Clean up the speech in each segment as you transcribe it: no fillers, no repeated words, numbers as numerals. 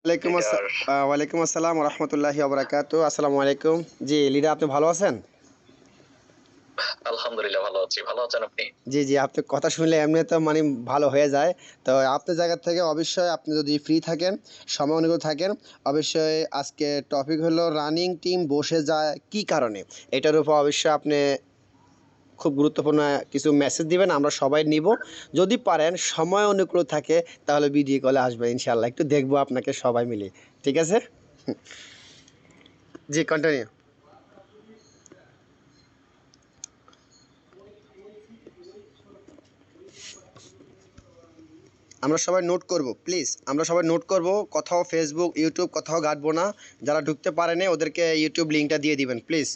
Leader. ওয়ালাইকুম আসসালাম রহমতুল্লাহি ওবরাকাতু। আসসালামু আলাইকুম। জি লিডার, আপনি ভালো আছেন? আলহামদুলিল্লাহ ভালো আছি, ভালো আছেন আপনি? জি জি, আপনার কথা শুনলে এমনি তো মানে ভালো হয়ে যায়। তো আপনার জায়গা থেকে অবশ্যই আপনি যদি ফ্রি থাকেন, সময় অনুকূল থাকেন, অবশ্যই আজকে টপিক হলো রানিং টিম বসে যায় কি কারণে। এটার উপর অবশ্যই আপনি খুব গুরুত্বপূর্ণ কিছু মেসেজ দিবেন, আমরা সবাই নিব। যদি পারেন সময় অনুকূল থাকে তাহলে ভিডিও কলে আসবে ইনশাল্লাহ, একটু দেখবো আপনাকে সবাই মিলে। ঠিক আছে? জি, কন্টিনিউ। আমরা সবাই নোট করব, প্লিজ আমরা সবাই নোট করব। কোথাও ফেসবুক ইউটিউব কোথাও ঘাটবো না। যারা ঢুকতে পারেনি ওদেরকে ইউটিউব লিঙ্কটা দিয়ে দিবেন প্লিজ।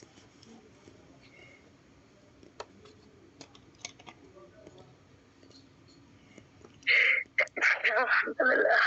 আলহামদুলিল্লাহ।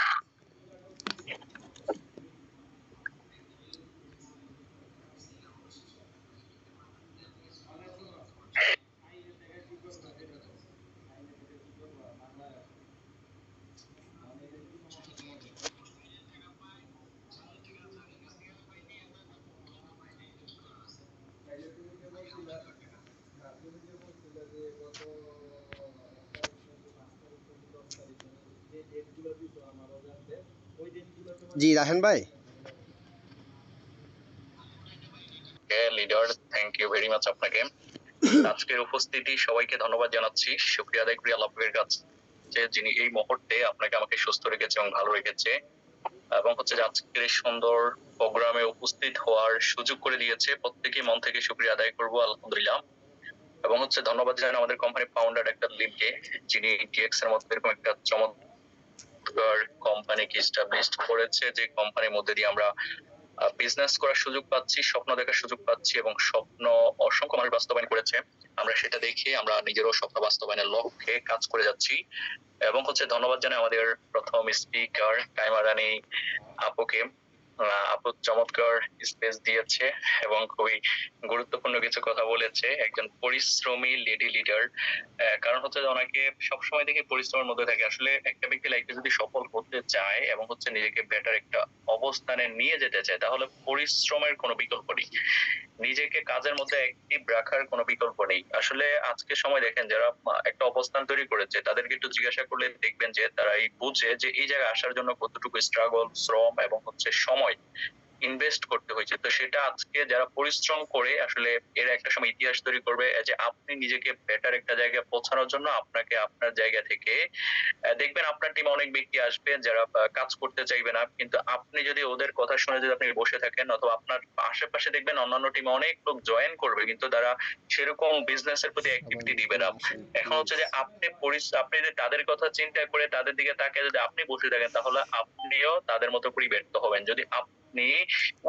জি রাহেন ভাই। Leader, thank you very much আপনাকে। আজকের উপস্থিতি সবাইকে ধন্যবাদ জানাচ্ছি, শুকরিয়া আদায় করি আল্লাহের কাছে যিনি এই মুহূর্তে আপনাকে আমাকে সুস্থ রেখেছে এবং ভালো রেখেছে, এবং হচ্ছে যে আজকের এই সুন্দর প্রোগ্রামে উপস্থিত হওয়ার সুযোগ করে দিয়েছে। প্রত্যেকেই মন থেকে শুকরিয়া আদায় করবো আলহামদুলিল্লাহ। এবং হচ্ছে ধন্যবাদ জানাই আমাদের কোম্পানি ফাউন্ডার একটা লিমকে, যিনি টিএক্স এর মধ্যে এরকম একটা চমৎকার কোম্পানিকে এস্টাবলিশড করেছে, যে কোম্পানির মধ্যে দিয়ে আমরা বিজনেস করার সুযোগ পাচ্ছি, স্বপ্ন দেখার সুযোগ পাচ্ছি, এবং স্বপ্ন অসংখ্য মানুষ বাস্তবায়ন করেছে। আমরা সেটা দেখে আমরা নিজেরও স্বপ্ন বাস্তবায়নের লক্ষ্যে কাজ করে যাচ্ছি। এবং হচ্ছে ধন্যবাদ জানাই আমাদের প্রথম স্পিকার কাইমা রানী আপুকে। আপু চমৎকার স্পেস দিয়েছে এবং খুবই গুরুত্বপূর্ণ কিছু কথা বলেছে। একজন পরিশ্রমী লেডি লিডার, কারণ হচ্ছে যে ওনাকে সবসময় দেখি পরিশ্রমের মধ্যে থাকে। আসলে একটা ব্যক্তি লাইফে যদি সফল হতে চায় এবং হচ্ছে নিজেকে বেটার একটা অবস্থানে নিয়ে যেতে চায়, তাহলে পরিশ্রমের কোনো বিকল্প নেই, নিজেকে কাজের মধ্যে অ্যাক্টিভ রাখার কোনো বিকল্প নেই। আসলে আজকে সময় দেখেন, যারা একটা অবস্থান তৈরি করেছে তাদেরকে একটু জিজ্ঞাসা করলে দেখবেন যে তারা এই বুঝে যে এই জায়গায় আসার জন্য কতটুকু স্ট্রাগল, শ্রম এবং হচ্ছে সময় ইনভেস্ট করতে হয়েছে। তো সেটা আজকে যারা পরিশ্রম করে আসলে এরা একটা সময় ইতিহাস তৈরি করবে, যে আপনি নিজেকে বেটার একটা জায়গায় পৌঁছানোর জন্য আপনাকে আপনার জায়গা থেকে দেখবেন আপনার টিমে অনেক ব্যক্তি আসবে যারা কাজ করতে চাইবে না, কিন্তু আপনি যদি ওদের কথা শুনে যদি আপনি বসে থাকেন, অথবা আপনার আশেপাশে দেখবেন অন্যান্য টিমে অনেক লোক জয়েন করবে কিন্তু তারা সেরকম বিজনেস এর প্রতি অ্যাক্টিভিটি দিবে না। এখন হচ্ছে যে আপনি যদি তাদের কথা চিন্তা করে তাদের দিকে তাকিয়ে যদি আপনি বসে থাকেন, তাহলে আপনিও তাদের মতো করে ব্যর্থ হবেন। যদি আপনি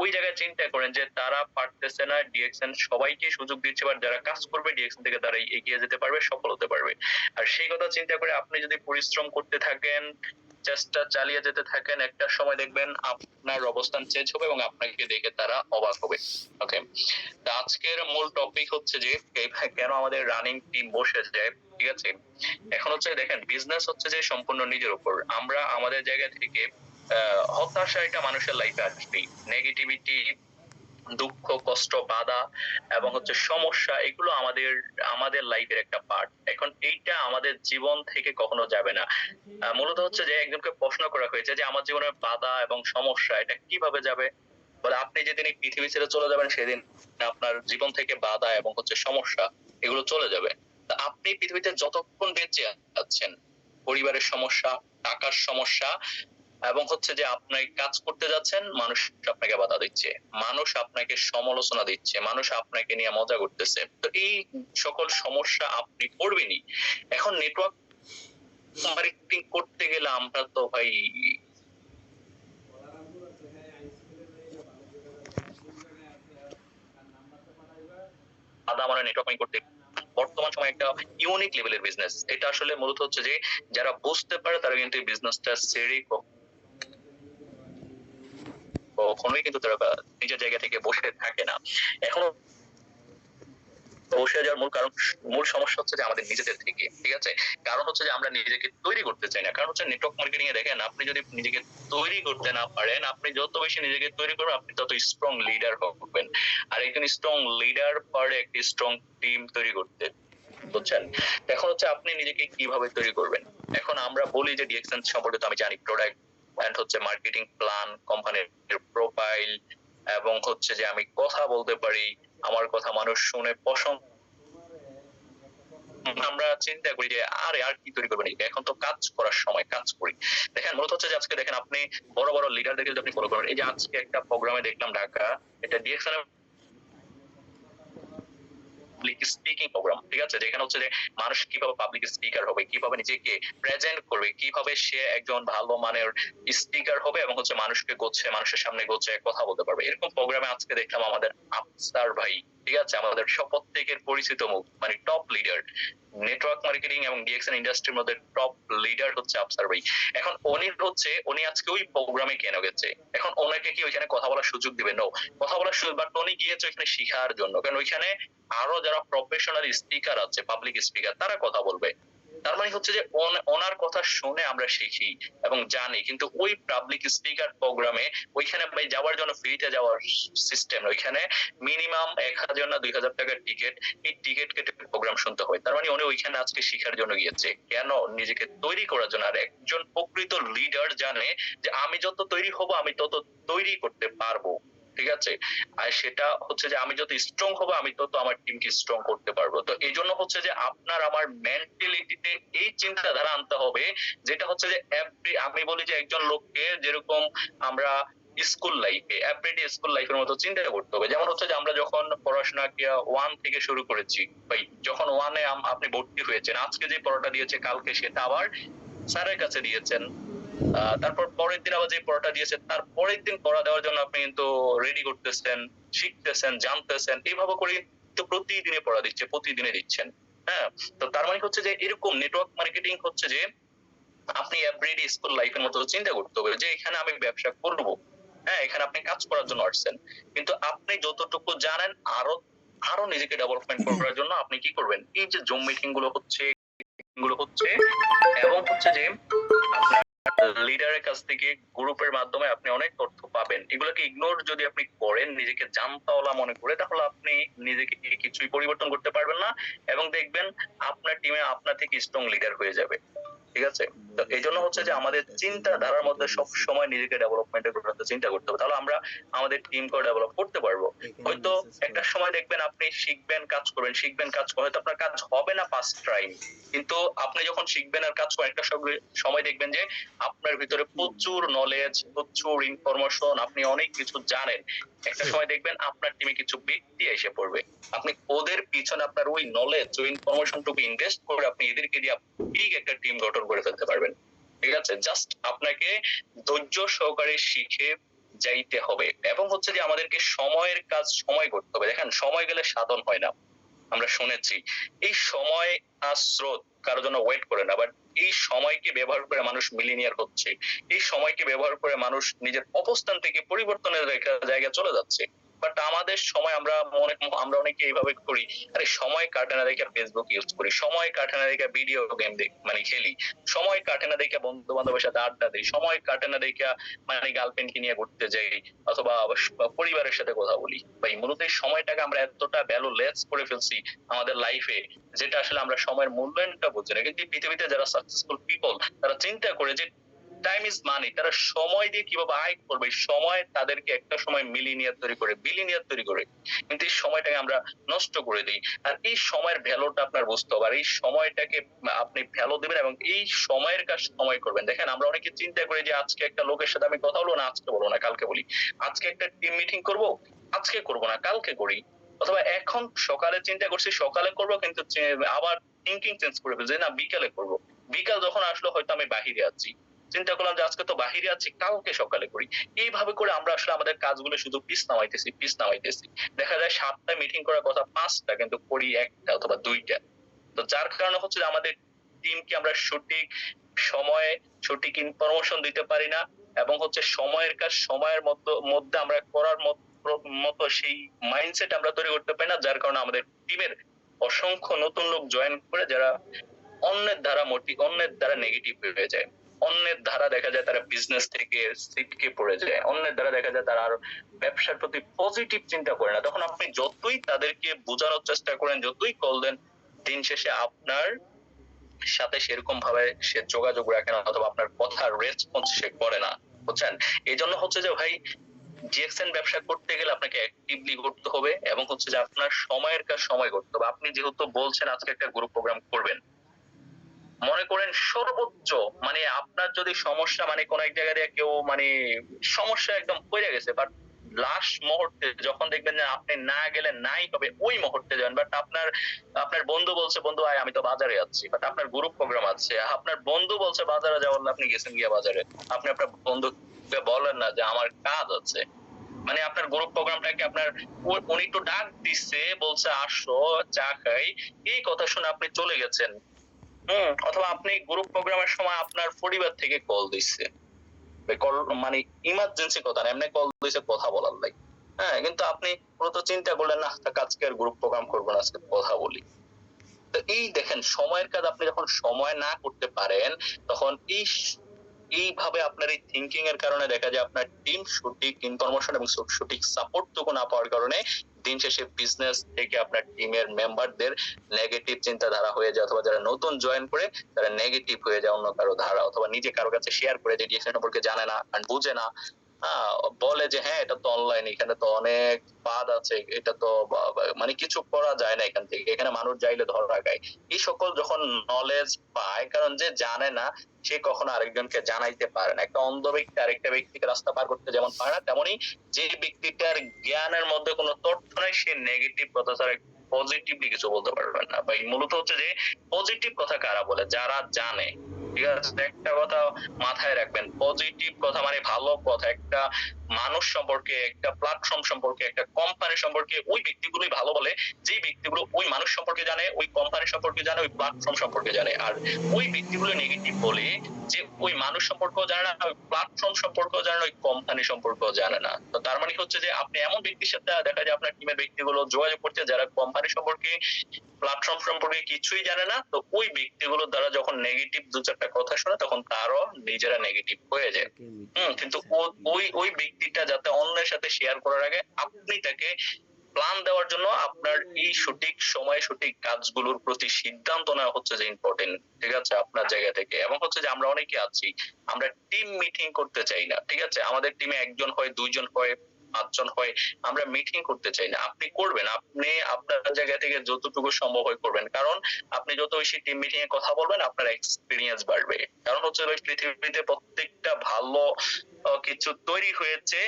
ওই জায়গায় চিন্তা করেন যে তারা পারতেছে না, ডিএক্সএন সবাইকে সুযোগ দিচ্ছে, বা যারা কাজ করবে ডিএক্সএন থেকে তারা এগিয়ে যেতে পারবে, সফল হতে পারবে। আর সেই কথা চিন্তা করে আপনি যদি পরিশ্রম করতে থাকেন, চেষ্টা চালিয়ে যেতে থাকেন, একটা সময় দেখবেন আপনার অবস্থান চেঞ্জ হবে এবং আপনাকে দেখে তারা অবাক হবে। ওকে, তো আজকের মূল টপিক হচ্ছে যে কেন আমাদের রানিং টিম বসে যায়। ঠিক আছে, এখন হচ্ছে দেখেন, বিজনেস হচ্ছে যে সম্পূর্ণ নিজের উপর। আমরা আমাদের জায়গা থেকে হতাশা এটা মানুষের লাইফে আসবেই, নেগেটিভিটি, দুঃখ, কষ্ট, বাধা এবং হচ্ছে সমস্যা, এগুলো আমাদের আমাদের লাইফের একটা পার্ট। এখন এইটা আমাদের জীবন থেকে কখনো যাবে না। মূলত হচ্ছে যে একজনকে প্রশ্ন করা হয়েছে যে আমার জীবনের বাধা এবং সমস্যা এটা কিভাবে যাবে, বলে আপনি যেদিন এই পৃথিবী ছেড়ে চলে যাবেন সেদিন আপনার জীবন থেকে বাধা এবং হচ্ছে সমস্যা এগুলো চলে যাবে। তা আপনি পৃথিবীতে যতক্ষণ বেঁচে আছেন, পরিবারের সমস্যা, টাকার সমস্যা এবং হচ্ছে যে আপনি কাজ করতে যাচ্ছেন, মানুষ আপনাকে বাধা দিচ্ছে, মানুষ আপনাকে সমালোচনা দিচ্ছে, মানুষ আপনাকে নিয়ে মজা করতেছে, তো এই সকল সমস্যা আপনি পড়বেনই। এখন নেটওয়ার্ক মার্কেটিং করতে গেলে আমরা তো ভাই আদা মানে নেটওয়ার্ক মার্কেটিং করতে বর্তমান সময় একটা ইউনিক লেভেলের বিজনেস। এটা আসলে মূলত হচ্ছে যে যারা বুঝতে পারে তারা কিন্তু এই বিজনেসটা ছেড়ে কখনোই কিন্তু তারা নিজের জায়গা থেকে বসে থাকে না। এখন বসে যাওয়ার মূল সমস্যা হচ্ছে যে আমাদের নিজেদের থেকে, ঠিক আছে? কারণ হচ্ছে যে আমরা নিজেকে তৈরি করতে চাই না। কারণ হচ্ছে নেটওয়ার্ক মার্কেটিং এ দেখেন, আপনি যদি নিজেকে তৈরি করতে না পারেন, আপনি যত বেশি নিজেকে তৈরি করবেন, আপনি তত স্ট্রং লিডার হবেন। আর একজন স্ট্রং লিডার পারে একটি স্ট্রং টিম তৈরি করতে, বুঝছেন? এখন হচ্ছে আপনি নিজেকে কিভাবে তৈরি করবেন। এখন আমরা বলি যে ডিএক্সএন সম্পর্কে তো আমি জানি, প্রোডাক্ট এন্ড হচ্ছে মার্কেটিং প্ল্যান, কোম্পানির প্রোফাইল, এবং হচ্ছে যে আমি কথা বলতে পারি, আমার কথা মানুষ শুনে পছন্দ। আমরা চিন্তা করি যে আরে আর কি তৈরি করবেন, এখন তো কাজ করার সময়, কাজ করি। দেখেন মূলত হচ্ছে যে আজকে দেখেন আপনি বড় বড় লিডারদেরকে যদি আপনি ফলো করেন, এই যে আজকে একটা প্রোগ্রামে দেখলাম ঢাকা, এটা ডিএক্সএন পাবলিক স্পিকিং প্রোগ্রাম, ঠিক আছে? যেখানে হচ্ছে যে মানুষ কিভাবে পাবলিক স্পিকার হবে, কিভাবে নিজেকে প্রেজেন্ট করবে, কিভাবে সে একজন ভালো মানের স্পিকার হবে এবং হচ্ছে মানুষের সামনে গোছে কথা বলতে পারবে। এরকম প্রোগ্রামে আজকে দেখলাম আমাদের আফসার ভাই, ঠিক আছে? আমাদের প্রত্যেকের পরিচিত মুখ, মানে টপ লিডার নেটওয়ার্ক মার্কেটিং এবং ডিএক্সএন ইন্ডাস্ট্রির মধ্যে টপ লিডার হচ্ছে আফসার ভাই। এখন উনি আজকে ওই প্রোগ্রামে কেন গেছে? এখন ওনাকে কি ওইখানে কথা বলার সুযোগ দিবে? নো, কথা বলার সুযোগ, বাট উনি গিয়েছে ওইখানে শিখার জন্য। কারণ ওইখানে আরো যারা প্রফেশনাল স্পিকার আছে, পাবলিক স্পিকার, তারা কথা বলবে। তার মানে হচ্ছে যে ওনার কথা শুনে আমরা শিখি এবং জানি। কিন্তু ওই পাবলিক স্পিকার প্রোগ্রামে ওইখানে ভাই যাওয়ার জন্য ফ্রিতে যাওয়ার সিস্টেম, ওইখানে মিনিমাম 1000 না 2000 টাকার টিকিট, এই টিকিট কেটে প্রোগ্রাম শুনতে হয়। তার মানে উনি ওইখানে আজকে শিখার জন্য গিয়েছে, কেন? নিজেকে তৈরি করার জন্য। আর একজন প্রকৃত লিডার জানে যে আমি যত তৈরি হব, আমি তত তৈরি করতে পারবো, ঠিক আছে? আর সেটা হচ্ছে যে আমি যত স্ট্রং হবো, আমি তত আমার টিমকে স্ট্রং করতে পারবো। তো এই জন্য হচ্ছে যে আপনার আমার মেন্টালিটিতে এই চিন্তাধারা আনতে হবে, যেটা হচ্ছে যে আমি বলি যে একজন লোককে যেরকম আমরা স্কুল লাইফে, এভরিডে স্কুল লাইফের মতো চিন্তা করতে হবে। যেমন হচ্ছে যে আমরা যখন পড়াশোনা 1 থেকে শুরু করেছি, ভাই যখন 1-এ আপনি ভর্তি হয়েছেন, আজকে যে পড়াটা দিয়েছে কালকে সেটা আবার স্যারের কাছে দিয়েছেন, তারপর পরের দিন আবার যে পড়াটা দিয়েছে তার পরের দিন পড়া দেওয়ার জন্য আপনি কিন্তু রেডি করতেছেন, শিখতেছেন, জানতেছেন, এইভাবে করে কিন্তু প্রতিদিনে পড়া দিচ্ছে, প্রতিদিনে দিচ্ছেন। হ্যাঁ, তো তার মানে হচ্ছে যে এরকম নেটওয়ার্ক মার্কেটিং হচ্ছে যে আপনি এভরিডে স্কুল লাইফের মতো চিন্তা করতে হবে যে এখানে আমি ব্যবসা করব। হ্যাঁ, এখানে আপনি কাজ করার জন্য আসছেন, কিন্তু আপনি যতটুকু জানেন আরো আরো নিজেকে ডেভেলপমেন্ট করার জন্য আপনি কি করবেন? এই যে জুম মিটিং গুলো হচ্ছে এবং হচ্ছে যে আপনার লিডারের কাছ থেকে গ্রুপের মাধ্যমে আপনি অনেক তথ্য পাবেন। এগুলোকে ইগনোর যদি আপনি করেন, নিজেকে জানতাওয়ালা মনে করে, তাহলে আপনি নিজেকে কিছুই পরিবর্তন করতে পারবেন না এবং দেখবেন আপনার টিমে আপনার থেকে স্ট্রং লিডার হয়ে যাবে, ঠিক আছে? তো এই জন্য হচ্ছে যে আমাদের চিন্তাধারার মধ্যে সব সময় নিজেকে ডেভেলপমেন্টের কথা চিন্তা করতে হবে, তাহলে আমরা আমাদের টিমকে ডেভেলপ করতে পারবো। হয়তো একটা সময় দেখবেন আপনি শিখবেন, কাজ করবেন, শিখবেন, কাজ করবেন, হয়তো আপনার কাজ হবে না ফার্স্ট টাইম, কিন্তু আপনি যখন শিখবেন আর কাজ করবেন, একটা সময় দেখবেন যে আপনার ভিতরে প্রচুর নলেজ, প্রচুর ইনফরমেশন, আপনি অনেক কিছু জানেন। একটা সময় দেখবেন আপনার টিমে কিছু ব্যক্তি এসে পড়বে, আপনি ওদের পিছনে আপনার ওই নলেজ, ওই ইনফরমেশনটুকু ইনভেস্ট করে আপনি এদেরকে দিয়ে ঠিক একটা টিম গঠন করে ফেলতে পারবেন, ঠিক আছে? জাস্ট আপনাকে ধৈর্য সহকারে শিখে যাইতে হবে এবং হচ্ছে যে আমাদেরকে সময়ের কাজ সময় করতে হবে। দেখেন, সময় গেলে সাধন হয় না, আমরা শুনেছি। এই সময় আর স্রোত কারো জন্য ওয়েট করে না, বাট এই সময়কে ব্যবহার করে মানুষ মিলিনিয়ার হচ্ছে। এই সময়কে ব্যবহার করে মানুষ নিজের অবস্থান থেকে পরিবর্তনের জায়গায় চলে যাচ্ছে। বাট আমাদের সময় আমরা অনেকে এইভাবে করি, আরে সময় কাটে না দেখে ফেসবুক ইউজ করি, সময় কাটে না দেখে ভিডিও গেম মানে খেলি, সময় কাটে না দেখে বন্ধু বান্ধবের সাথে আড্ডা দিই, সময় কাটে না দেখে মানে গার্লফ্রেন্ডকে নিয়ে ঘুরতে যাই অথবা পরিবারের সাথে কথা বলি। ভাই মূলত এই সময়টাকে আমরা এতটা ভ্যালুলেস করে ফেলছি আমাদের লাইফে, যেটা আসলে আমরা সময়ের মূল্যায়নটা বুঝি না। কিন্তু পৃথিবীতে যারা সাকসেসফুল পিপল, তারা চিন্তা করে যে টাইম ইজ মানি, তারা সময় দিয়ে কিভাবে আয় করবে, সময় তাদেরকে একটা সময় মিলিনিয়ার তৈরি করে, বিলিনিয়ার তৈরি করে, কিন্তু এই সময়টাকে আমরা নষ্ট করে দিই। আর এই সময়ের ভ্যালুটা আপনার বুঝতে হবে, আর এই সময়টাকে আপনি ভ্যালু দিবেন এবং এই সময়ের কাজ সময় করবেন। দেখেন, আমরা অনেকে চিন্তা করি যে আজকে একটা লোকের সাথে আমি কথা বলবো না, আজকে বলবো না, কালকে বলি। আজকে একটা টিম মিটিং করব, আজকে করবো না, কালকে করি। অথবা এখন সকালে চিন্তা করছি সকালে করবো, কিন্তু আবার থিঙ্কিং চেঞ্জ করে ফেলছি না বিকালে করব। বিকাল যখন আসলো হয়তো আমি বাহিরে আছি, চিন্তা করলাম যে আজকে তো বাহিরে আছি, কালকে সকালে করি। এইভাবে করে আমরা আসলে আমাদের কাজগুলো শুধু পিছ নামাইতেছি। দেখা যায় 7টা মিটিং করার কথা 5টা, কিন্তু করি 1টা অথবা 2টা। তো যার কারণে হচ্ছে যে আমাদের টিমকে আমরা সঠিক সময়ে সঠিক ইনফরমেশন দিতে পারি না এবং হচ্ছে সময়ের কাজ সময়ের মধ্যে আমরা করার মতো সেই মাইন্ডসেট আমরা তৈরি করতে পারি না, যার কারণে আমাদের টিমের অসংখ্য নতুন লোক জয়েন করে যারা অন্যের দ্বারা নেগেটিভ হয়ে যায়, অন্যের দ্বারা দেখা যায় তারা বিজনেস থেকে সিটকে পড়ে যায়, অন্যের দ্বারা দেখা যায় তারা আর ব্যবসার প্রতি পজিটিভ চিন্তা করে না। তখন আপনি যতই তাদেরকে বোঝানোর চেষ্টা করেন, যতই কল দেন, দিন শেষে আপনার সাথে সেরকম ভাবে সে যোগাযোগ রাখে না, অথবা আপনার কথার রেসপন্স সে করে না, বুঝছেন? এই জন্য হচ্ছে যে ভাই, জিএক্সএন ব্যবসা করতে গেলে আপনাকে অ্যাক্টিভলি করতে হবে, এবং হচ্ছে যে আপনার সময়ের কাজ সময় করতে হবে। আপনি যেহেতু বলছেন আজকে একটা গ্রুপ প্রোগ্রাম করবেন, মনে করেন সর্বোচ্চ মানে আপনার যদি সমস্যা মানে কোন এক জায়গা দিয়ে কেউ মানে সমস্যা একদম পড়ে গেছে, বাট লাস্ট মুহূর্তে যখন দেখবেন যে আপনি না গেলে নাই হবে, ওই মুহূর্তে যাবেন। বাট আপনার আপনার বন্ধু বলছে, বন্ধু আয় আমি তো বাজারে যাচ্ছি, বাট আপনার গ্রুপ প্রোগ্রাম আছে, আপনার বন্ধু বলছে বাজারে যাওয়ার, আপনি গেছেন গিয়া বাজারে, আপনি আপনার বন্ধুকে বলেন না যে আমার কাজ আছে। মানে আপনার গ্রুপ প্রোগ্রামটাকে আপনার উনি একটু ডাক দিচ্ছে, বলছে আসো চা খাই, এই কথা শুনে আপনি চলে গেছেন। অথবা আপনি গ্রুপ প্রোগ্রামের সময় আপনার পরিবার থেকে কল দিচ্ছে, কল মানে ইমার্জেন্সি কথা না, এমনি কল দিচ্ছে কথা বলার লাগে। হ্যাঁ, কিন্তু আপনি পুরো চিন্তা করলেন না আজকে আর গ্রুপ প্রোগ্রাম করবো না, আজকে কথা বলি। তো এই দেখেন, সময়ের কাজ আপনি যখন সময় না করতে পারেন, তখন এইভাবে আপনার এই থিঙ্কিং এর কারণে দেখা যায় আপনার টিম সঠিক ইনফরমেশন এবং সঠিক সাপোর্ট টুকু না পাওয়ার কারণে দিন শেষে বিজনেস থেকে আপনার টিমের মেম্বারদের নেগেটিভ চিন্তাধারা হয়ে যায়, অথবা যারা নতুন জয়েন করে তারা নেগেটিভ হয়ে যায় অন্য কারো ধারা, অথবা নিজে কারো কাছে শেয়ার করে যে ডিএক্সএন সম্পর্কে জানে না আর বুঝে না। বলে যে হ্যাঁ এটা তো অনলাইন, এখানে তো অনেক বাদ আছে, এটা তো মানে কিছু করা যায় না এখান থেকে, এখানে মানুষ যাইলে ধরা খায়। এই সকল যখন নলেজ পায়, কারণ যে জানে না সে কখনো আরেকজনকে জানাইতে পারে না। একটা অন্ধ ব্যক্তি আরেকটা ব্যক্তিকে রাস্তা পার করতে যেমন পারে না, তেমনি যে ব্যক্তিটার জ্ঞানের মধ্যে কোনো তথ্য নাই, সে নেগেটিভ কথা ছাড়া পজিটিভলি কিছু বলতে পারবেন না। ভাই মূলত হচ্ছে যে পজিটিভ কথা কারা বলে, যারা জানে। ঠিক আছে, একটা কথা মাথায় রাখবেন, পজিটিভ কথা মানে ভালো কথা, একটা মানুষ সম্পর্কে, একটা প্ল্যাটফর্ম সম্পর্কে, একটা কোম্পানি সম্পর্কে ওই ব্যক্তিগুলোই ভালো বলে যে ব্যক্তিগুলো ওই মানুষ সম্পর্কে জানে, ওই কোম্পানি সম্পর্কে জানে, ওই প্ল্যাটফর্ম সম্পর্কে জানে। আর ওই ব্যক্তিগুলো নেগেটিভ বলে যে ওই মানুষ সম্পর্কেও জানে না, ওই প্ল্যাটফর্ম সম্পর্কেও জানে না, ওই কোম্পানি সম্পর্কেও জানে না। তো তার মানে হচ্ছে যে আপনি এমন ব্যক্তির সাথে দেখা যায় আপনার টিমের ব্যক্তিগুলো যোগাযোগ করছে যারা কোম্পানি সম্পর্কে, প্ল্যাটফর্ম সম্পর্কে কিছুই জানে না। তো ওই ব্যক্তিগুলোর দ্বারা যখন নেগেটিভ দু চারটা কথা শোনে, তখন তারও নিজেরা নেগেটিভ হয়ে যায়। কিন্তু ওই ব্যক্তিটা যাতে অন্যের সাথে শেয়ার করার আগে আপনি তাকে প্ল্যান দেওয়ার জন্য আপনার এই সঠিক সময় সঠিক কাজগুলোর প্রতি সিদ্ধান্ত নেওয়া হচ্ছে যে ইম্পর্টেন্ট। ঠিক আছে, আপনার জায়গা থেকে। এবং হচ্ছে যে আমরা অনেকে আছি, আমরা টিম মিটিং করতে চাই না। ঠিক আছে, আমাদের টিমে একজন হয়, দুইজন হয়, পাঁচজন হয়, আমরা মিটিং করতে চাই না। আপনি করবেন, আপনি আপনার জায়গা থেকে যতটুকু সম্ভব হয় করবেন, কারণ আপনি যত বেশি টিম মিটিং এ কথা বলবেন আপনার এক্সপিরিয়েন্স বাড়বে। কারণ হচ্ছে ওই পৃথিবীতে প্রত্যেকটা ভালো কিছু তৈরি হয়েছে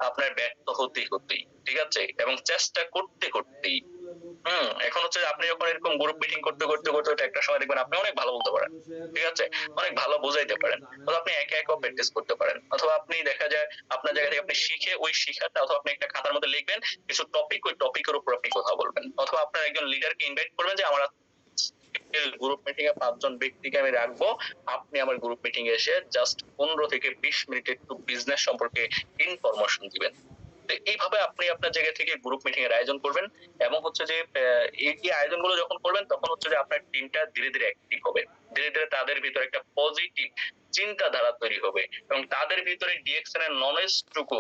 আপনার ব্যর্থ হতেই, ঠিক আছে, এবং চেষ্টা করতে করতেই। এখন হচ্ছে আপনি যখন এরকম গ্রুপ মিটিং করতে করতে করতে একটা সময় দেখবেন আপনি অনেক ভালো বলতে পারেন, ঠিক আছে, অনেক ভালো বোঝাইতে পারেন, অথবা আপনি একে একে প্র্যাকটিস করতে পারেন, অথবা আপনি দেখা যায় আপনার জায়গা থেকে আপনি শিখে ওই শিখাটা, অথবা আপনি একটা খাতার মধ্যে লিখবেন কিছু টপিক, ওই টপিকের উপর আপনি কথা বলবেন, অথবা আপনার একজন লিডারকে ইনভাইট করবেন যে আমার গ্রুপ মিটিং এ 5 জন ব্যক্তিকে আমি রাখবো, আপনি আমার গ্রুপ মিটিং এ এসে জাস্ট 15 থেকে 20 মিনিট একটু বিজনেস সম্পর্কে ইনফরমেশন দিবেন। এইভাবে আপনি আপনার জায়গা থেকে গ্রুপ মিটিং এর আয়োজন করবেন, এবং হচ্ছে যে এই আয়োজনগুলো যখন করবেন তখন হচ্ছে যে আপনার টিমটা ধীরে ধীরে অ্যাক্টিভ হবে, ধীরে ধীরে তাদের ভিতরে একটা পজিটিভ চিন্তাধারা তৈরি হবে, এবং তাদের ভিতরে ডিএক্সএন এর নলেজটুকু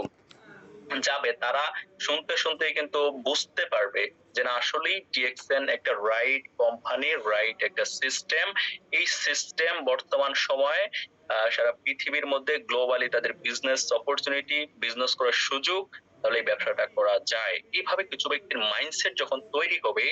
যাবে, তারা শুনতে শুনতে কিন্তু বুঝতে পারবে যে না আসলেই ডিএক্সএন একটা রাইট কোম্পানি, রাইট একটা সিস্টেম। এই সিস্টেম বর্তমান সময়ে সারা পৃথিবীর মধ্যে গ্লোবালি তাদের বিজনেস অপরচুনিটি, বিজনেস করার সুযোগ, তাহলে এই ব্যবসাটা করা যায়। এইভাবে কিছু ব্যক্তির মাইন্ডসেট যখন তৈরি হবে,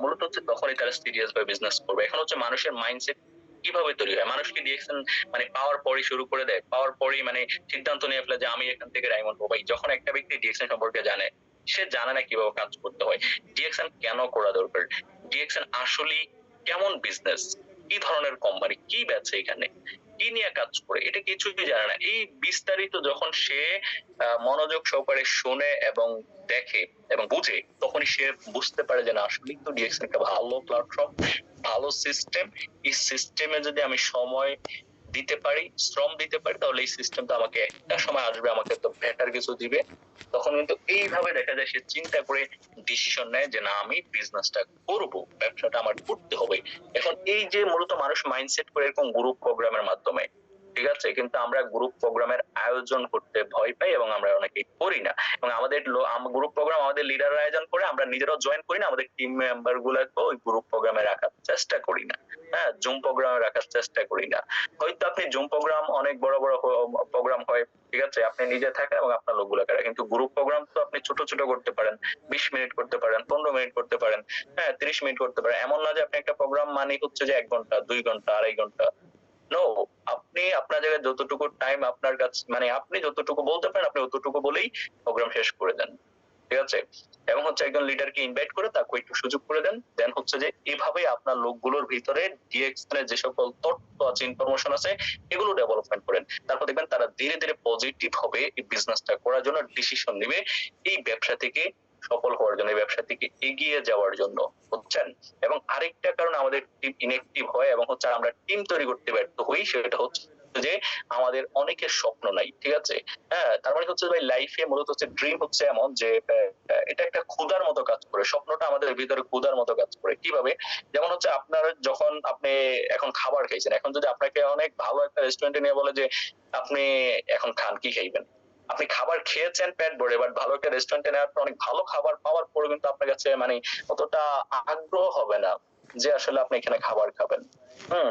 মূলত হচ্ছে তখনই তারা সিরিয়াস ভাবে বিজনেস করবে। এখন হচ্ছে মানুষের মাইন্ডসেট কিভাবে তৈরি হয়, মানুষকে ডিএক্সএন মানে পাওয়ার পরই শুরু করে দেয়, পাওয়ার পরই মানে সিদ্ধান্ত নিয়ে ফেলে যে আমি এখান থেকে ডায়মন্ড হবো। যখন একটা ব্যক্তি ডিএক্সএন সম্পর্কে জানে, সে জানে না কিভাবে কাজ করতে হয়, ডিএক্সএন কেন করা দরকার, ডিএক্সএন আসলে কেমন বিজনেস, কি ধরনের কোম্পানি, কি বেচে এখানে, কি নিয়ে কাজ করে, এটা কিছুই জানে না। এই বিস্তারিত যখন সে মনোযোগ সহকারে শুনে এবং দেখে এবং বুঝে, তখনই সে বুঝতে পারে যে না আসলে তো ডিএক্সএন একটা ভালো প্ল্যাটফর্ম, ভালো সিস্টেম। এই সিস্টেমে যদি আমি সময় দিতে পারি, শ্রম দিতে পারি, তাহলে এই সিস্টেমটা আমাকে একটা সময় আসবে, আমাকে তো বেটার কিছু দিবে। তখন কিন্তু এইভাবে দেখা যায় সে চিন্তা করে ডিসিশন নেয় যে না আমি বিজনেসটা করব, ব্যবসাটা আমার করতে হবে। এখন এই যে মূলত মানুষ মাইন্ডসেট করে এরকম গ্রুপ প্রোগ্রামের মাধ্যমে, ঠিক আছে, কিন্তু আমরা গ্রুপ প্রোগ্রামের আয়োজন করতে ভয় পাই এবং আমরা অনেকেই করি না। এবং আমাদের গ্রুপ প্রোগ্রাম আমাদের লিডার আয়োজন করে, আমরা নিজেরাও জয়েন করি না, আমাদের টিম মেম্বার গুলাকে ওই গ্রুপ প্রোগ্রামে রাখার চেষ্টা করি না। হ্যাঁ, জুম প্রোগ্রামে রাখার চেষ্টা করি না। হয়তো আপনি জুম প্রোগ্রাম অনেক বড় বড় প্রোগ্রাম হয়, ঠিক আছে, আপনি নিজে থাকেন এবং আপনার লোকগুলোকে রাখেন, কিন্তু গ্রুপ প্রোগ্রাম তো আপনি ছোট ছোট করতে পারেন, 20 মিনিট করতে পারেন, 15 মিনিট করতে পারেন, হ্যাঁ 30 মিনিট করতে পারেন। এমন না যে আপনি একটা প্রোগ্রাম মানে হচ্ছে যে 1 ঘন্টা 2 ঘন্টা 2.5 ঘন্টা। নো, আপনি আপনার জায়গায় যতটুকু টাইম আপনার কাছে, মানে আপনি যতটুকু বলতে পারেন আপনি ততটুকু বলেই প্রোগ্রাম শেষ করে দেন, ঠিক আছে। এবং হচ্ছে একজন লিডারকে ইনভাইট করে তাকে একটু সুযোগ করে দেন, দেন হচ্ছে যে এভাবে আপনার লোকগুলোর ভিতরে ডিএক্সএন এর যে সকল তথ্য আছে, ইনফরমেশন আছে, এগুলো ডেভেলপমেন্ট করেন। তারপর দেখবেন তারা ধীরে ধীরে পজিটিভ হবে এই বিজনেসটা করার জন্য, ডিসিশন নেবে এই ব্যবসা থেকে সফল হওয়ার জন্য, এই ব্যবসা থেকে এগিয়ে যাওয়ার জন্য, বুঝছেন। এবং আরেকটা কারণ আমাদের টিম ইনঅ্যাক্টিভ হয় এবং হচ্ছে আমরা টিম তৈরি করতে ব্যর্থ হই, সেটা হচ্ছে যে আমাদের অনেকের স্বপ্ন নাই, ঠিক আছে। হ্যাঁ, তার মানে হচ্ছে ভাই লাইফে মূলত হচ্ছে ড্রিম হচ্ছে এমন যে এটা একটা ক্ষুধার মতো কাজ করে, স্বপ্নটা আমাদের ভিতরে ক্ষুধার মতো কাজ করে। কিভাবে? যেমন হচ্ছে আপনার যখন আপনি এখন খাবার খাইছেন, এখন যদি আপনাকে অনেক ভালো একটা রেস্টুরেন্টে নিয়ে বলে যে আপনি এখন খান, কি খাইবেন, আপনি খাবার খেয়েছেন পেট ভরে, বাট ভালো একটা রেস্টুরেন্টে নেওয়ার পর অনেক ভালো খাবার পাওয়ার পরে কিন্তু আপনার কাছে মানে অতটা আগ্রহ হবে না যে আসলে আপনি এখানে খাবার খাবেন। হম,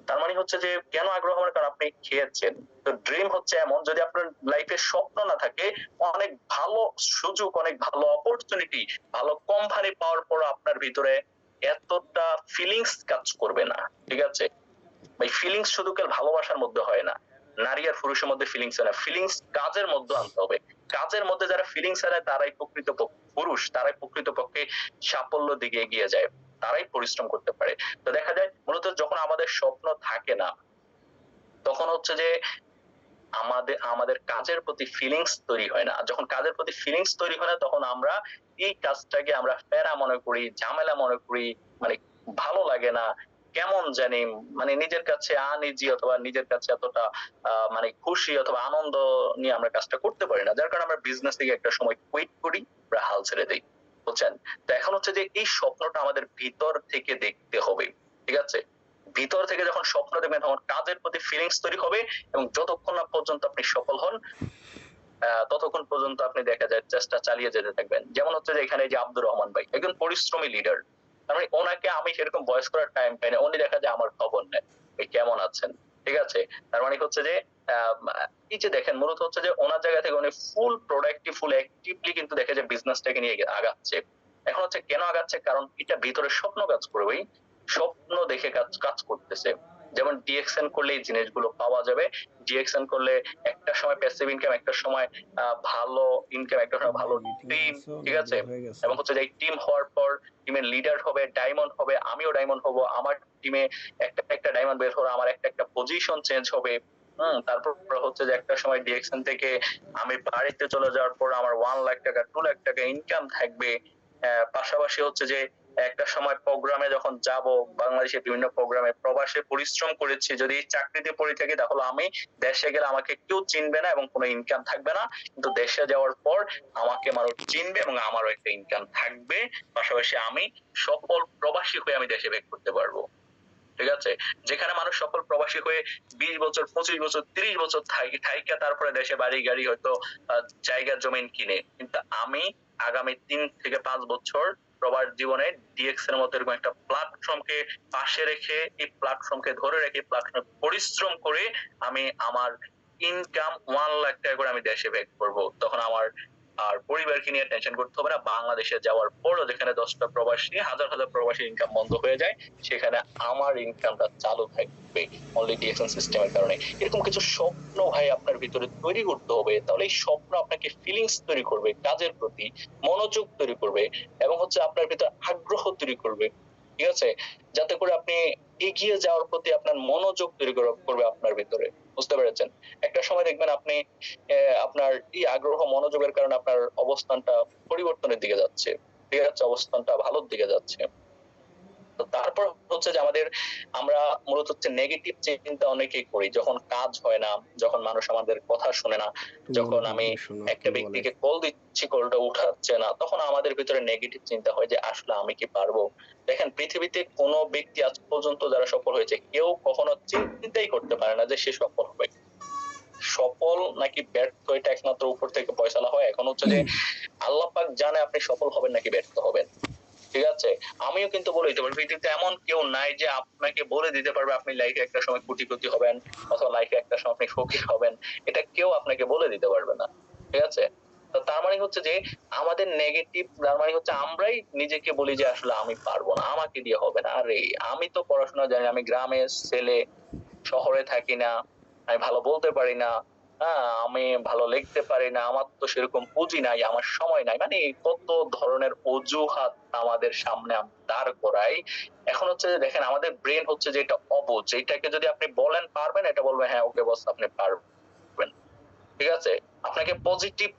তার মানে হচ্ছে যে কেন আগ্রহ হবে না, কারণ আপনি খেয়েছেন। তো ড্রিম হচ্ছে এমন, যদি আপনার লাইফে স্বপ্ন না থাকে, অনেক ভালো সুযোগ, অনেক ভালো অপরচুনিটি, ভালো কোম্পানি পাওয়ার পর আপনার ভিতরে এতটা ফিলিংস কাজ করবে না, ঠিক আছে। ভাই ফিলিংস শুধু কেবল ভালোবাসার মধ্যে হয় না, নারী আর পুরুষের মধ্যে ফিলিংস হয় না, ফিলিংস কাজের মধ্যে আনতে হবে। কাজের মধ্যে যারা ফিলিংস আনে তারাই প্রকৃত পুরুষ, তারাই প্রকৃত পক্ষে সাফল্য দিকে এগিয়ে যায়, তারাই পরিশ্রম করতে পারে। তো দেখা যায় মূলত যখন আমাদের স্বপ্ন থাকে না, তখন হচ্ছে যে আমাদের আমাদের কাজের প্রতি ফিলিংস তৈরি হয় না। যখন কাজের প্রতি ফিলিংস তৈরি হয় না, তখন আমরা এই কাজটাকে আমরা প্যারা মনে করি, ঝামেলা মনে করি, মানে ভালো লাগে না, কেমন জানি, মানে নিজের কাছে আনইজি অথবা নিজের কাছে এতটা মানে খুশি অথবা আনন্দ নিয়ে আমরা কাজটা করতে পারি না, যার কারণে আমরা বিজনেস থেকে একটা সময় কুইট করি, আমরা হাল ছেড়ে দিই, বুঝছেন। তো এখন হচ্ছে যে এই স্বপ্নটা আমাদের ভিতর থেকে দেখতে হবে, ঠিক আছে। ভিতর থেকে যখন স্বপ্ন দেখবেন তখন কাজের প্রতি ফিলিংস তৈরি হবে, এবং যতক্ষণ না পর্যন্ত আপনি সফল হন ততক্ষণ পর্যন্ত আপনি দেখা যায় চেষ্টা চালিয়ে যেতে থাকবেন। যেমন হচ্ছে যে এখানে যে আব্দুর রহমান ভাই একজন পরিশ্রমী লিডার, তার মানে ওনাকে আমি সেরকম ভয়েস করার টাইম পাই না, উনি দেখা যায় আমার খবর নেয় এই কেমন আছেন, ঠিক আছে। তার মানে হচ্ছে যে এই যে দেখেন মূলত হচ্ছে যে ওনার জায়গা থেকে উনি ফুল প্রোডাক্টিভ, ফুল অ্যাক্টিভলি কিন্তু দেখা যায় বিজনেসটাকে নিয়ে আগাচ্ছে। এখন হচ্ছে কেন আগাচ্ছে, কারণ এটা ভিতরে স্বপ্ন কাজ করবেই, স্বপ্ন দেখে কাজ কাজ করতেছে। যেমন ডিএক্সএন করলে এই জিনিসগুলো পাওয়া যাবে, ডিএক্সএন করলে একটা সময় প্যাসিভ ইনকাম, একটা সময় ভালো ইনকাম, একটা সময় ভালো টিম, ঠিক আছে। এবং হচ্ছে যে টিম হওয়ার পর টিমের লিডার হবে, ডায়মন্ড হবে, আমিও ডায়মন্ড হব, আমার টিমে একটা একটা ডায়মন্ড বের হবে, আমার একটা একটা পজিশন চেঞ্জ হবে। তারপর হচ্ছে যে একটা সময় ডিএক্সএন থেকে আমি বাড়িতে চলে যাওয়ার পর আমার 1 লাখ টাকা 2 লাখ টাকা ইনকাম থাকবে। পাশাপাশি হচ্ছে যে একটা সময় প্রোগ্রামে যখন যাব, বাংলাদেশের বিভিন্ন প্রোগ্রামে প্রবাসে পরিশ্রম করেছি, যদি চাকরিতে পড়ে থাকি তাহলে আমি দেশে গেলে আমাকে কেউ চিনবে না এবং কোনো ইনকাম থাকবে না, কিন্তু দেশে যাওয়ার পর আমাকে মানুষ চিনবে এবং আমারও একটা ইনকাম থাকবে। পাশাপাশি আমি সফল প্রবাসী হয়ে আমি দেশে ব্যাক করতে পারবো, ঠিক আছে। যেখানে মানুষ সফল প্রবাসী হয়ে 20 বছর 25 বছর 30 বছর থাইকা তারপরে দেশে বাড়ি গাড়ি হয়তো জায়গা জমিন কিনে, কিন্তু আমি আগামী 3 থেকে 5 বছর প্রবাস জীবনে ডিএক্স এর মতো এরকম একটা প্ল্যাটফর্মকে পাশে রেখে, এই প্ল্যাটফর্মকে ধরে রেখে, প্ল্যাটফর্মে পরিশ্রম করে আমি আমার ইনকাম 1 লাখ টাকা করে আমি দেশে ব্যাক করবো। তখন আমার আর পরিবারকে নিয়ে টেনশন করতে হবে না। বাংলাদেশে যাওয়ার পরও যেখানে 10টা প্রবাসী, হাজার হাজার প্রবাসী ইনকাম বন্ধ হয়ে যায়, সেখানে আমার ইনকামটা চালু থাকবে অনলি ডিএক্সএন সিস্টেমের কারণে। এরকম কিছু স্বপ্ন ভাই আপনার ভিতরে তৈরি করতে হবে, তাহলে এই স্বপ্ন আপনাকে ফিলিংস তৈরি করবে, কাজের প্রতি মনোযোগ তৈরি করবে, এবং হচ্ছে আপনার ভিতরে আগ্রহ তৈরি করবে, ঠিক আছে, যাতে করে আপনি এগিয়ে যাওয়ার প্রতি আপনার মনোযোগ তৈরি করবে আপনার ভিতরে, বুঝতে পেরেছেন। একটা সময় দেখবেন আপনি আপনার এই আগ্রহ মনোযোগের কারণে আপনার অবস্থানটা পরিবর্তনের দিকে যাচ্ছে, ঠিক আছে, অবস্থানটা ভালোর দিকে যাচ্ছে। তো তারপর হচ্ছে যে আমরা মূলত হচ্ছে নেগেটিভ চিন্তা অনেকেই করি যখন কাজ হয় না, যখন মানুষ আমাদের কথা শুনে না, একটু যখন মনোযোগ আমি দিয়ে শোনো একটা কি বলে। ব্যক্তিকে কল দিচ্ছি কলটা উঠাচ্ছে না, তখন আমাদের ভিতরে নেগেটিভ চিন্তা হয় যে আসলে আমি কি পারবো। দেখেন পৃথিবীতে কোনো ব্যক্তি আজ পর্যন্ত যারা সফল হয়েছে কেউ কখনো চিন্তাই করতে পারে না যে সে সফল হবে। সফল নাকি ব্যর্থ এটা একমাত্র উপর থেকে ফয়সালা হয়। এখন হচ্ছে যে আল্লাহ পাক জানে আপনি সফল হবেন নাকি ব্যর্থ হবেন। ঠিক আছে, আমিও কিন্তু বলে দিতে পারি পৃথিবীতে এমন কেউ নাই যে আপনাকে বলে দিতে পারবে আপনি লাইফে একটা সময় কোটিপতি হবেন অথবা লাইফে একটা সময় আপনি ফকির হবেন। এটা কেউ আপনাকে বলে দিতে পারবে না। ঠিক আছে, তো তার মানে হচ্ছে যে আমাদের নেগেটিভ, তার মানে হচ্ছে আমরাই নিজেকে বলি যে আসলে আমি পারবো না, আমাকে দিয়ে হবে না, আরে আমি তো পড়াশোনা জানি, আমি গ্রামের ছেলে, শহরে থাকি না, আমি ভালো বলতে পারি না, হ্যাঁ আমি ভালো লিখতে পারি না, আমার তো সেরকম পুঁজি নাই, আমার সময় নাই, মানে কত ধরনের অজুহাত আমাদের সামনে দাঁড় করাই। এখন হচ্ছে যে দেখেন আমাদের ব্রেন হচ্ছে যে এটা অবুঝ, এটাকে যদি আপনি বলেন পারবেন, এটা বলবে হ্যাঁ ওকে বস আপনি পারবেন। ঠিক আছে, আপনাকে পজিটিভ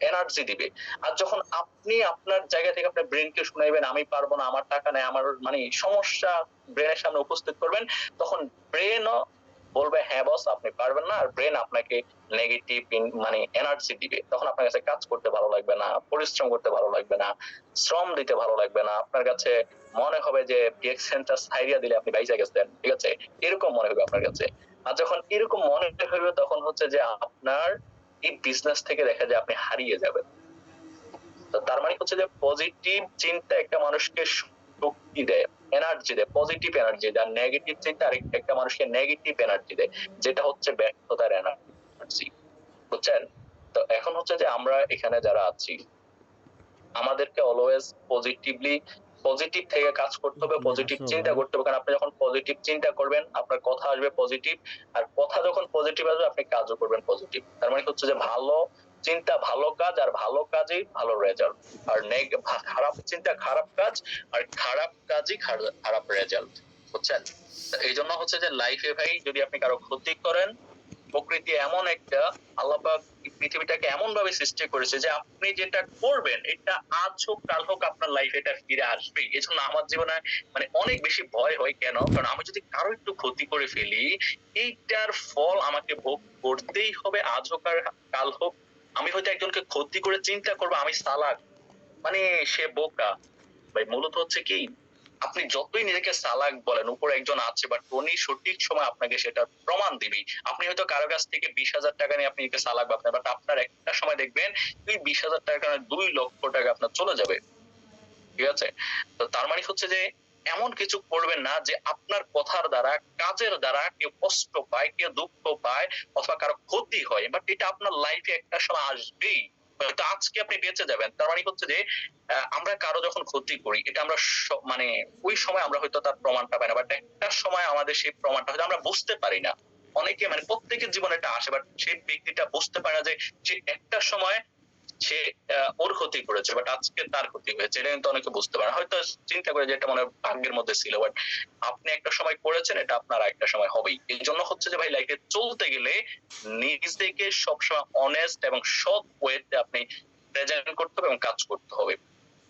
এনার্জি দিবে। আর যখন আপনি আপনার জায়গা থেকে আপনার ব্রেনকে শুনাইবেন আমি পারবো না, আমার টাকা নেই, আমার মানে সমস্যা ব্রেনের সামনে উপস্থিত করবেন, তখন ব্রেনও বলবে হ্যাঁ বস আপনি পারবেন না, আর ব্রেন আপনাকে নেগেটিভ মানে এনার্জি দিবে। তখন আপনার কাছে কাজ করতে ভালো লাগবে না, পরিশ্রম করতে ভালো লাগবে না, শ্রম দিতে ভালো লাগবে না, আপনার কাছে মনে হবে যে বিএক্স সেন্টার সাইরিয়া দিলে আপনি বাইচা গেছেন। ঠিক আছে, এরকম মনে হবে আপনার কাছে। আর যখন এরকম মনে হবে তখন হচ্ছে যে আপনার এই বিজনেস থেকে দেখা যায় আপনি হারিয়ে যাবেন। তো তার মানে হচ্ছে যে পজিটিভ চিন্তা একটা মানুষকে শক্তি দেয়, এনার্জি দেয়, পজিটিভ এনার্জি দেয়। আর নেগেটিভ চিন্তা আরেকটা মানুষকে নেগেটিভ এনার্জি দেয়, যেটা হচ্ছে ব্যর্থতার এনার্জি। বুঝছেন? তো এখন হচ্ছে যে আমরা এখানে যারা আছি আমাদেরকে অলওয়েজ পজিটিভ থেকে কাজ করতে হবে, তুমি পজিটিভ আসো চিন্তা ভাই। করতে হবে। কারণ আপনি যখন পজিটিভ চিন্তা করবেন আপনার কথা আসবে পজিটিভ, আর কথা যখন পজিটিভ আসবে আপনি কাজও করবেন পজিটিভ। তার মানে হচ্ছে যে ভালো চিন্তা ভালো কাজ, আর ভালো কাজেই ভালো রেজাল্ট। আর খারাপ চিন্তা খারাপ কাজ, আর খারাপ কাজই খারাপ রেজাল্ট। বুঝছেন? এই জন্য হচ্ছে যে লাইফে ভাই যদি আপনি কারো ক্ষতি করেন, প্রকৃতি এমন একটা, আল্লাহ পাক পৃথিবীটাকে এমন ভাবে সৃষ্টি করেছে যে আপনি যেটা করবেন এটা আজ হোক কাল হোক আপনার লাইফে এটা ফিরে আসবেই। এজন্য আমার জীবনে মানে অনেক বেশি ভয় হয়। কেন? কারণ আমি যদি কারো একটু ক্ষতি করে ফেলি এইটার ফল আমাকে ভোগ করতেই হবে, আজ হোক আর কাল হোক। আমি হয়তো একজনকে ক্ষতি করে চিন্তা করবো আমি চালাক, মানে সে বোকা। ভাই মূলত হচ্ছে কি, আপনি যতই নিজেকে চালাক বলেন উপরে একজন আছে, বাট উনি সঠিক সময় আপনাকে সেটা প্রমাণ দিবেই। আপনি হয়তো কারো কাছ থেকে 20,000 টাকা নিয়ে আপনি নিজেকে চালাক ভাবতেন, বাট আপনার একটা সময় দেখবেন ওই 20,000 টাকার কারণে 2 লক্ষ টাকা আপনার চলে যাবে। ঠিক আছে, তো তার মানে হচ্ছে যে এমন কিছু করবেন না যে আপনার কথার দ্বারা কাজের দ্বারা কেউ কষ্ট পায়, কেউ দুঃখ পায়, অথবা কারো ক্ষতি হয়, বাট এটা আপনার লাইফে একটা সময় আসবেই। হয়তো আজকে আপনি বেঁচে যাবেন, তার মানে হচ্ছে যে আমরা কারো যখন ক্ষতি করি এটা আমরা মানে ওই সময় আমরা হয়তো তার প্রমাণটা পাই না, বাট একটা সময় আমাদের সেই প্রমাণটা হয়তো আমরা বুঝতে পারি না। অনেকে মানে প্রত্যেকের জীবনে এটা আসে, বাট সেই ব্যক্তিটা বুঝতে পারে না যে সে একটা সময় সে ওর ক্ষতি করেছে, বাট আজকে তার ক্ষতি হয়েছে, এটা কিন্তু অনেকে বুঝতে পারে না। হয়তো চিন্তা করে যে এটা মনে হয় ভাগ্যের মধ্যে ছিল, বাট আপনি একটা সময় করেছেন, এটা আপনার একটা সময় হবেই। এই জন্য হচ্ছে যে ভাই লাইফে চলতে গেলে নিজেকে সবসময় অনেস্ট এবং সৎ ওয়েতে আপনি প্রেজেন্ট করতে হবে এবং কাজ করতে হবে।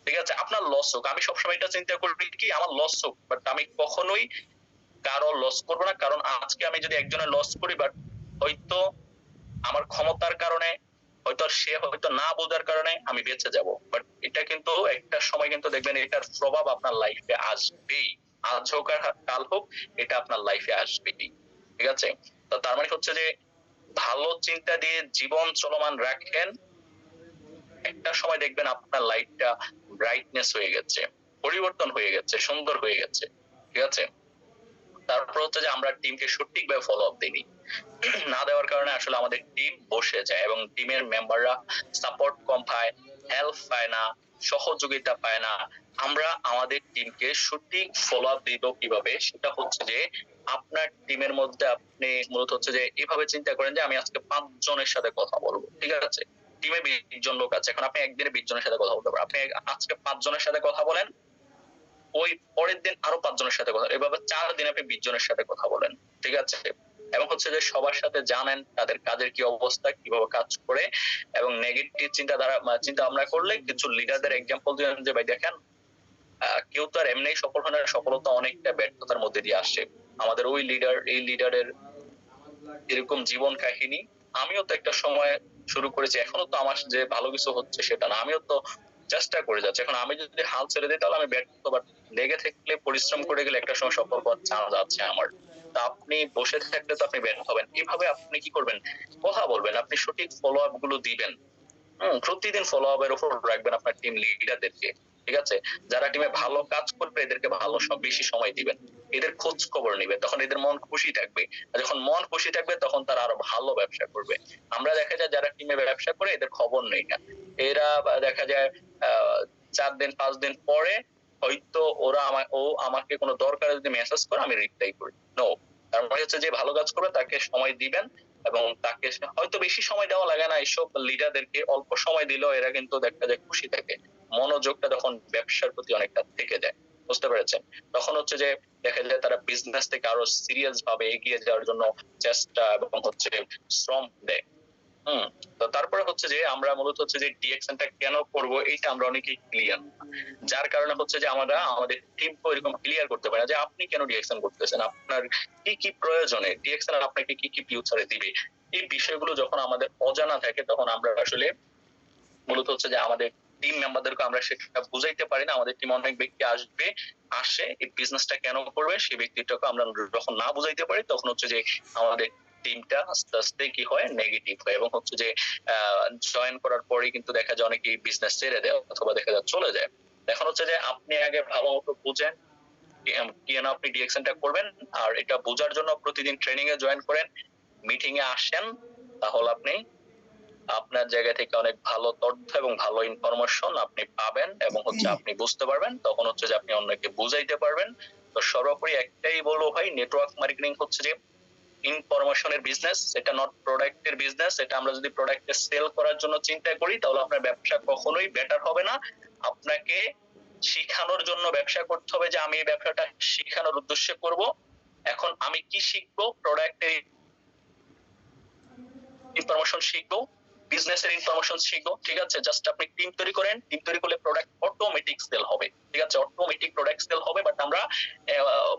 ঠিক আছে, আপনার লস হোক, আমি সবসময় এটা চিন্তা করি কি আমার লস হোক, বাট আমি কখনোই কারো লস করবো না। কারণ আজকে আমি যদি একজনের লস করি, বাট হয়তো আমার ক্ষমতার কারণে, হয়তো সে হয়তো না বোঝার কারণে আমি বেঁচে যাব, বাট এটা কিন্তু একটা সময় কিন্তু দেখবেন এটার প্রভাব আপনার লাইফে আসবেই। আজ হোক আর কাল হোক এটা আপনার লাইফে আসবেই। ঠিক আছে, তো তার মানে হচ্ছে যে ভালো চিন্তা দিয়ে জীবন চলমান রাখেন, একটা সময় দেখবেন আপনার লাইফটা ব্রাইটনেস হয়ে গেছে, পরিবর্তন হয়ে গেছে, সুন্দর হয়ে গেছে। ঠিক আছে, তারপর হচ্ছে যে আমরা টিমকে সঠিকভাবে ফলো আপ দিই না দেওয়ার কারণে আসলে আমাদের টিম বসে যায় এবং টিমের মেম্বাররা সাপোর্ট কম পায়, হেল্প পায় না, সহযোগিতা পায় না। আমরা আমাদের টিমকে সঠিক ফলো আপ দিব কিভাবে, সেটা হচ্ছে যে আপনার টিমের মধ্যে আপনি মূলত হচ্ছে যে এভাবে চিন্তা করেন যে আমি আজকে 5 জনের সাথে কথা বলবো। ঠিক আছে, টিমে 20 জন লোক আছে, এখন আপনি একদিনে 20 জনের সাথে কথা বলতে পারেন, আপনি আজকে 5 জনের সাথে কথা বলেন, ওই পরের দিন আরো 5 জনের সাথে কথা, এভাবে 4 দিন আপনি 20 জনের সাথে কথা বলেন। ঠিক আছে, এবং হচ্ছে যে সবার সাথে জানেন তাদের কাজের কি অবস্থা, কিভাবে কাজ করে, এবং নেগেটিভ চিন্তা ভাবনা করলে কিছু লিডারদের এক্সাম্পল দিলেন যে ভাই দেখেন কেউ তো আর এমনি সফল হয় না, সফলতা অনেকটা ব্যর্থতার মধ্যে দিয়ে আসে। আমাদের ওই লিডার, এই লিডারের এরকম জীবন কাহিনী আমিও তো একটা সময় শুরু করেছি, এখনো তো আমার যে ভালো কিছু হচ্ছে সেটা না, আমিও তো চেষ্টা করে যাচ্ছি। এখন আমি যদি হাল ছেড়ে দিই তাহলে আমি ব্যর্থ, বাট লেগে থাকলে পরিশ্রম করে গেলে একটা সময় সফল হওয়ার চান্স আছে আমার। তা আপনি বসে থাকলে তো আপনি ব্যর্থ হবেন। এভাবে আপনি কি করবেন, কথা বলবেন, আপনি সঠিক ফলো আপ গুলো দিবেন। প্রতিদিন ফলো আপ এর উপর রাখবেন আপনার টিম লিডারদেরকে, ঠিক আছে? যারা টিমে ভালো কাজ করবে এদেরকে ভালো বেশি সময় দিবেন, এদের খোঁজ খবর নিবেন, তখন এদের মন খুশি থাকবে। আর যখন মন খুশি থাকবে তখন তারা আরো ভালো ব্যবসা করবে। আমরা দেখা যায় যারা টিমে ব্যবসা করে এদের খবর নেই না, এরা দেখা যায় 4 দিন 5 দিন পরে হয়তো ও আমাকে কোনো দরকারে যদি মেসেজ করে আমি রিপ্লাই করি, নো। তার মানে হচ্ছে যে ভালো কাজ করবে তাকে সময় দিবেন, এবং তাকে হয়তো বেশি সময় দেওয়া লাগে না, এইসব লিডারদেরকে অল্প সময় দিলেও এরা কিন্তু দেখা যায় খুশি থাকে, মনোযোগটা তখন ব্যবসার প্রতি অনেকটা থেকে যায়। বুঝতে পেরেছেন? তখন হচ্ছে যে দেখা যায় তারা বিজনেস থেকে আরো সিরিয়াস ভাবে এগিয়ে যাওয়ার জন্য চেষ্টা এবং হচ্ছে শ্রম দেয়। হুম। তো তারপরে হচ্ছে যে আমরা মূলত হচ্ছে যে ডিএকশনটা কেন করব এইটা আমরা অনেকেই ক্লিয়ার, যার কারণে হচ্ছে যে আমরা আমাদের টিমকে এরকম ক্লিয়ার করতে পারি না যে আপনি কেন ডিএকশন করতেছেন, আপনার কি কি প্রয়োজনে ডিএকশন আপনাকে কি কি ফিউচারে দিবে। এই বিষয়গুলো যখন আমাদের অজানা থাকে তখন আমরা আসলে মূলত হচ্ছে যে আমাদের টিম মেম্বারদেরকে আমরা সেটা বুঝাইতে পারি না। আমাদের টিম অনেক ব্যক্তি আসে এই বিজনেসটা কেন করবে সেই ব্যক্তিটাকে আমরা যখন না বুঝাইতে পারি তখন হচ্ছে যে আমাদের টিমটা আস্তে আস্তে কি হয়, নেগেটিভ হয়, এবং হচ্ছে যে জয়েন করার পরেই কিন্তু দেখা যায় অনেকেই বিজনেস ছেড়ে দেয় অথবা দেখা যায় চলে যায়। এখন হচ্ছে যে আপনি আগে ভালো মতো বুঝেন কেন আপনি ডিরেকশনটা করবেন, আর এটা বোঝার জন্য প্রতিদিন ট্রেনিং এ জয়েন করেন, মিটিং এ আসেন, তাহলে আপনি আপনার জায়গা থেকে অনেক ভালো তথ্য এবং ভালো ইনফরমেশন আপনি পাবেন, এবং হচ্ছে আপনি বুঝতে পারবেন, তখন হচ্ছে যে আপনি অন্যকে বুঝাইতে পারবেন। তো সর্বোপরি একটাই বলবো ভাই, নেটওয়ার্ক মার্কেটিং হচ্ছে যে ইনফরমেশনের বিজনেস, এটা নট প্রোডাক্টের বিজনেস। এটা আমরা যদি প্রোডাক্টে সেল করার জন্য চিন্তা করি তাহলে আপনার ব্যবসা কখনোই বেটার হবে না। আপনাকে শিখানোর জন্য ব্যবসা করতে হবে, যে আমি এই ব্যবসাটা শিখানোর উদ্দেশ্যে করব। এখন আমি কি শিখবো, প্রোডাক্টের ইনফরমেশন শিখবো, বিজনেসের ইনফরমেশন শিখবো, ঠিক আছে? জাস্ট আপনি টিম তৈরি করেন, টিম তৈরি করলে প্রোডাক্ট অটোমেটিক সেল হবে, ঠিক আছে? অটোমেটিক প্রোডাক্ট সেল হবে। বাট আমরা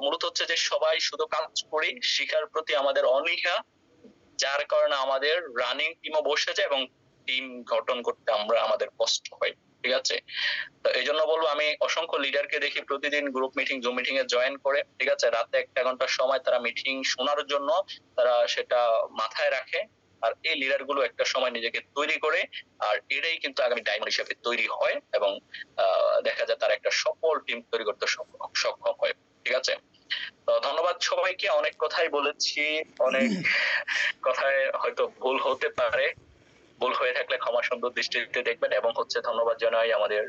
মূলত হচ্ছে যে সবাই শুধু কাজ করি, শিখার প্রতি আমাদের অনীহা, যার কারণে আমাদের রানিং টিমও বসে যায় এবং টিম গঠন করতে আমাদের কষ্ট হয়, ঠিক আছে? তো এই জন্য বলবো, আমি অসংখ্য লিডারকে দেখি প্রতিদিন গ্রুপ মিটিং, জুম মিটিং এ জয়েন করে, ঠিক আছে? রাতে 1 ঘন্টা সময় তারা মিটিং শোনার জন্য তারা সেটা মাথায় রাখে। আর এই লিডার গুলো একটা সময় নিজেকে তৈরি করে, আর এটাই কিন্তু আগামী ডায়মন্ড হিসেবে তৈরি হয়, এবং দেখা যায় তারা একটা সফল টিম তৈরি করতে সক্ষম হয়, ঠিক আছে? তো ধন্যবাদ সবাইকে, অনেক কথাই বলেছি, অনেক কথায় হয়তো ভুল হতে পারে, ভুল হয়ে থাকলে ক্ষমা সুন্দর দৃষ্টিতে দেখবেন। এবং হচ্ছে ধন্যবাদ জানাই আমাদের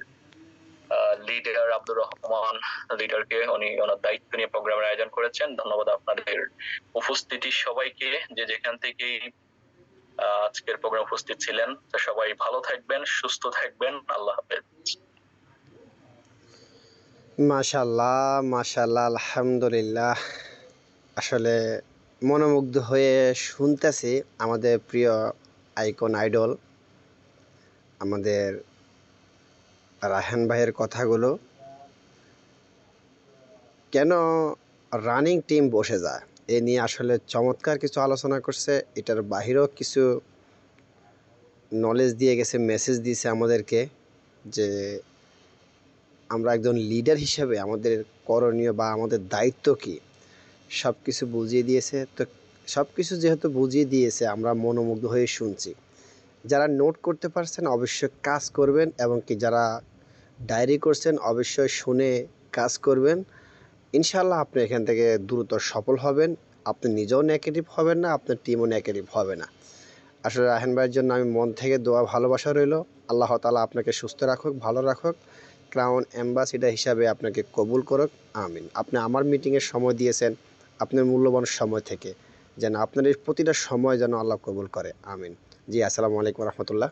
লিডার আব্দুর রহমান লিডারকে, উনি ওনার দায়িত্ব নিয়ে প্রোগ্রামের আয়োজন করেছেন। ধন্যবাদ আপনাদের উপস্থিতি সবাইকে, যে যেখান থেকে আজকের প্রোগ্রাম উপস্থিত ছিলেন। তো সবাই ভালো থাকবেন, সুস্থ থাকবেন, আল্লাহ হাফেজ। মাশাল্লাহ, মাশাল্লাহ, আলহামদুলিল্লাহ। আসলে মনোমুগ্ধ হয়ে শুনতেছি আমাদের প্রিয় আইকন আইডল আমাদের রায়হান ভাইয়ের কথাগুলো। কেন রানিং টিম বসে যায় এ নিয়ে আসলে চমৎকার কিছু আলোচনা করছে। এটার বাহিরেও কিছু নলেজ দিয়ে গেছে, মেসেজ দিয়েছে আমাদেরকে যে আমরা একজন লিডার হিসেবে আমাদের করণীয় বা আমাদের দায়িত্ব কী সব কিছু বুঝিয়ে দিয়েছে। তো সব কিছু যেহেতু বুঝিয়ে দিয়েছে আমরা মনোমুগ্ধ হয়ে শুনছি। যারা নোট করতে পারছেন অবশ্যই কাজ করবেন, এবং কি যারা ডায়েরি করছেন অবশ্যই শুনে কাজ করবেন। ইনশাল্লাহ আপনি এখান থেকে দ্রুত সফল হবেন। আপনি নিজেও নেগেটিভ হবেন না, আপনার টিমও নেগেটিভ হবে না। আসলে রায়হান ভাইয়ের জন্য আমি মন থেকে দোয়া ভালোবাসা রইল। আল্লাহ তাআলা আপনাকে সুস্থ রাখুক, ভালো রাখুক, ক্রাউন অ্যাম্বাসিডার হিসাবে আপনাকে কবুল করুক, আমিন। আপনি আমার মিটিংয়ের সময় দিয়েছেন আপনার মূল্যবান সময় থেকে, যেন আপনার এই প্রতিটা সময় যেন আল্লাহ কবুল করে, আমিন। জি, আসসালামু আলাইকুম রহমতুল্লাহ।